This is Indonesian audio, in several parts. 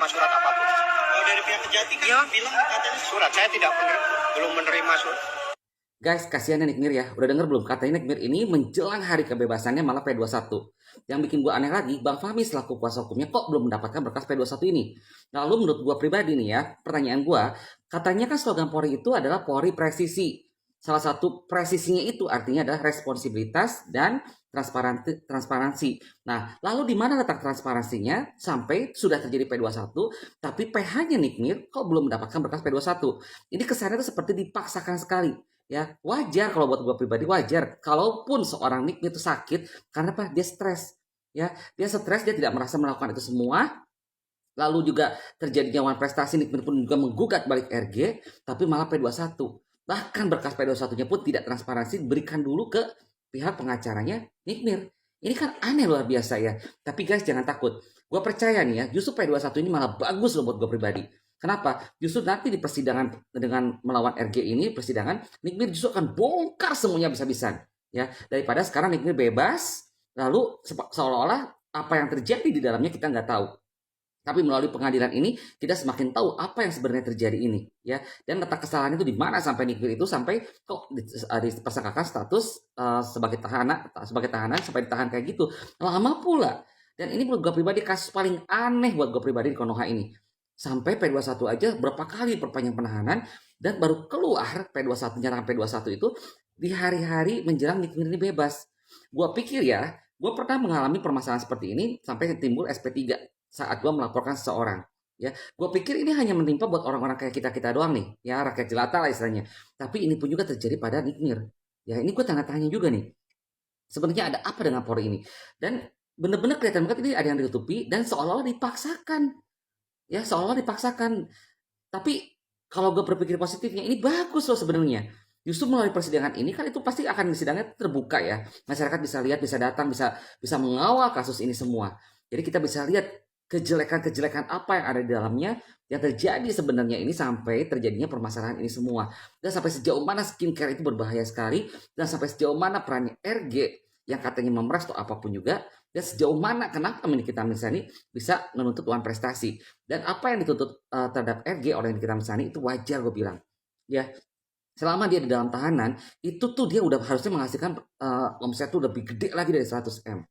menerima surat apapun. Kalau dari pihak Kejati kan Ya, bilang katanya surat saya belum menerima surat. Guys, kasihan Nick Mir ya. Udah denger belum? Katanya Nick Mir ini menjelang hari kebebasannya malah P21. Yang bikin gue aneh lagi, Bang Fahmi selaku kuasa hukumnya kok belum mendapatkan berkas P21 ini. Lalu menurut gue pribadi nih ya, pertanyaan gue, katanya kan slogan Polri itu adalah Polri presisi. Salah satu presisinya itu artinya adalah responsibilitas dan transparansi. Nah, lalu di mana letak transparansinya sampai sudah terjadi P21, tapi PH-nya Nick Mir kok belum mendapatkan berkas P21? Ini kesannya itu seperti dipaksakan sekali. Ya, wajar kalau buat gue pribadi wajar. Kalaupun seorang Nick itu sakit, karena apa? Dia stres. Ya, dia stres, dia tidak merasa melakukan itu semua. Lalu juga terjadinya wan prestasi, Nick pun juga menggugat balik RG, tapi malah P21. Bahkan berkas P21-nya pun tidak transparansi, berikan dulu ke pihak pengacaranya Nick Mir. Ini kan aneh luar biasa ya. Tapi guys jangan takut. Gue percaya nih ya, justru P21 ini malah bagus loh buat gue pribadi. Kenapa? Justru nanti di persidangan dengan melawan RG ini, persidangan, Nick Mir justru akan bongkar semuanya bisa-bisan. Ya, daripada sekarang Nick Mir bebas, lalu seolah-olah apa yang terjadi di dalamnya kita nggak tahu. Tapi melalui pengadilan ini kita semakin tahu apa yang sebenarnya terjadi ini, ya. Dan letak kesalahan itu di mana sampai Nick Mir itu sampai kok dipersangkakan status sebagai tahanan sampai ditahan kayak gitu. Lama pula. Dan ini menurut gue pribadi kasus paling aneh buat gue pribadi di Konoha ini. Sampai P21 aja berapa kali perpanjang penahanan dan baru keluar P21 nyerang P21 itu di hari-hari menjelang Nick Mir ini bebas. Gue pikir ya, gue pernah mengalami permasalahan seperti ini sampai timbul SP3 saat gue melaporkan seseorang. Ya, gue pikir ini hanya menimpa buat orang-orang kayak kita doang nih, ya rakyat jelata lah istilahnya. Tapi ini pun juga terjadi pada Nick Mir. Ya, ini gue tanda tanya juga nih. Sebenarnya ada apa dengan Polri ini? Dan benar-benar kelihatan banget ini ada yang ditutupi dan seolah-olah dipaksakan. Ya, seolah-olah dipaksakan. Tapi kalau gue berpikir positifnya, ini bagus loh sebenarnya. Justru melalui persidangan ini kan itu pasti akan sidangnya terbuka ya. Masyarakat bisa lihat, bisa datang, bisa mengawal kasus ini semua. Jadi kita bisa lihat kejelekan-kejelekan apa yang ada di dalamnya yang terjadi sebenarnya ini sampai terjadinya permasalahan ini semua. Dan sampai sejauh mana skincare itu berbahaya sekali dan sampai sejauh mana perannya RG yang katanya memeras atau apapun juga dan sejauh mana kenapa Nikita Mirzani bisa menuntut uang prestasi dan apa yang dituntut terhadap RG oleh Nikita Mirzani itu wajar gue bilang ya. Selama dia di dalam tahanan itu tuh dia udah harusnya menghasilkan omset tuh lebih gede lagi dari 100M.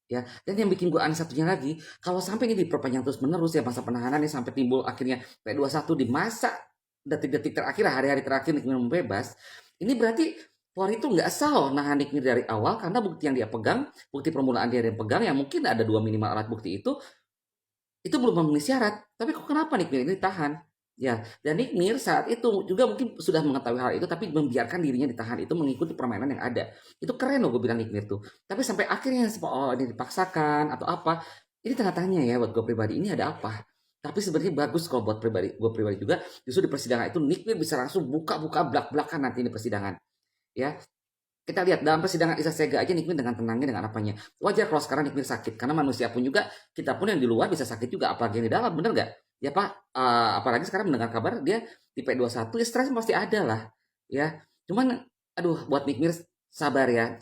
Ya, dan yang bikin gue aneh satunya lagi, kalau sampai ini diperpanjang terus menerus ya masa penahanannya sampai timbul akhirnya P21 di masa detik-detik terakhir, hari-hari terakhir Nick Mir bebas, ini berarti Polri itu nggak sah loh nahan Nick Mir dari awal karena bukti yang dia pegang, bukti permulaan dia yang pegang yang mungkin ada 2 minimal alat bukti itu belum memenuhi syarat. Tapi kok kenapa Nick Mir ini ditahan? Ya, dan Nick Mir saat itu juga mungkin sudah mengetahui hal itu tapi membiarkan dirinya ditahan itu mengikuti permainan yang ada. Itu keren loh gue bilang Nick Mir tuh. Tapi sampai akhirnya oh ini dipaksakan atau apa. Ini tanda tanya ya buat gue pribadi ini ada apa. Tapi sebenarnya bagus kalau buat gue pribadi juga justru di persidangan itu Nick Mir bisa langsung buka-buka belak-belakan nanti di persidangan. Ya, kita lihat dalam persidangan Isa Sega aja Nick Mir dengan tenangnya dengan apanya. Wajar kalau sekarang Nick Mir sakit karena manusia pun juga kita pun yang di luar bisa sakit juga apalagi yang di dalam bener gak? Ya Pak, apalagi sekarang mendengar kabar dia di P21 ya stres pasti ada lah ya. Cuman aduh buat Nick Mir sabar ya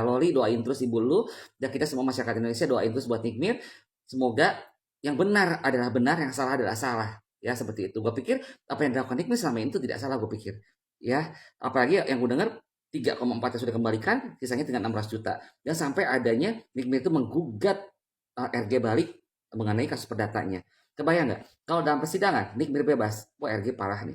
Loli doain terus ibu lu dan kita semua masyarakat Indonesia doain terus buat Nick Mir. Semoga yang benar adalah benar, yang salah adalah salah ya seperti itu. Gue pikir apa yang dilakukan Nick Mir selama ini itu tidak salah gue pikir ya. Apalagi yang gue dengar 3,4 yang sudah kembalikan, sisanya tinggal 16 juta. Dan sampai adanya Nick Mir itu menggugat RG balik mengenai kasus perdatanya. Kebayang nggak? Kalau dalam persidangan Nick Mir bebas, wah RG parah nih.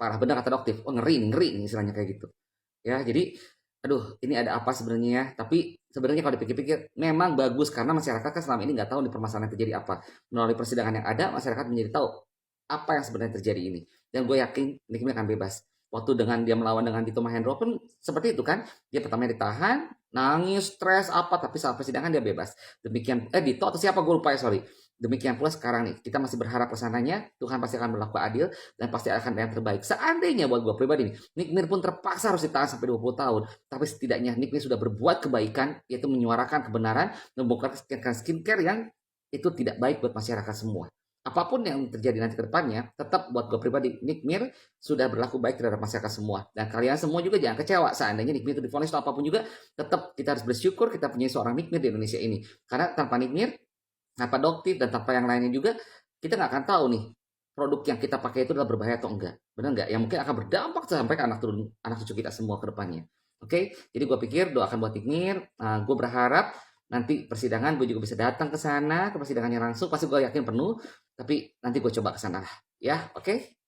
Parah bener kata Doktif. Oh ngeri nih istilahnya kayak gitu. Ya, jadi aduh ini ada apa sebenarnya ya. Tapi sebenarnya kalau dipikir-pikir memang bagus karena masyarakat kan selama ini nggak tahu di permasalahan yang terjadi apa. Melalui persidangan yang ada, masyarakat menjadi tahu apa yang sebenarnya terjadi ini. Dan gue yakin Nick Mir akan bebas. Waktu dengan dia melawan dengan Dito Mahendro pun seperti itu kan. Dia pertama ditahan, nangis, stres apa, tapi saat persidangan dia bebas. Demikian Dito atau siapa gue lupa ya, sorry. Demikian pula sekarang nih, kita masih berharap kesananya Tuhan pasti akan berlaku adil dan pasti akan ada yang terbaik. Seandainya buat gue pribadi nih, Nick Mir pun terpaksa harus ditahan sampai 20 tahun. Tapi setidaknya Nick Mir sudah berbuat kebaikan, yaitu menyuarakan kebenaran, membongkar skincare yang itu tidak baik buat masyarakat semua. Apapun yang terjadi nanti ke depannya, tetap buat gue pribadi, Nick Mir sudah berlaku baik terhadap masyarakat semua. Dan kalian semua juga jangan kecewa seandainya Nick Mir itu divonis atau apapun juga, tetap kita harus bersyukur kita punya seorang Nick Mir di Indonesia ini. Karena tanpa Nick Mir, tanpa Doktif dan tanpa yang lainnya juga, kita nggak akan tahu nih produk yang kita pakai itu adalah berbahaya atau enggak, benar nggak? Yang mungkin akan berdampak sampai ke anak cucu kita semua ke depannya. Oke, jadi gue pikir doakan buat Ignir. Gue berharap nanti persidangan gue juga bisa datang ke sana, ke persidangannya langsung. Pasti gue yakin penuh, tapi nanti gue coba ke sana lah. Ya, oke?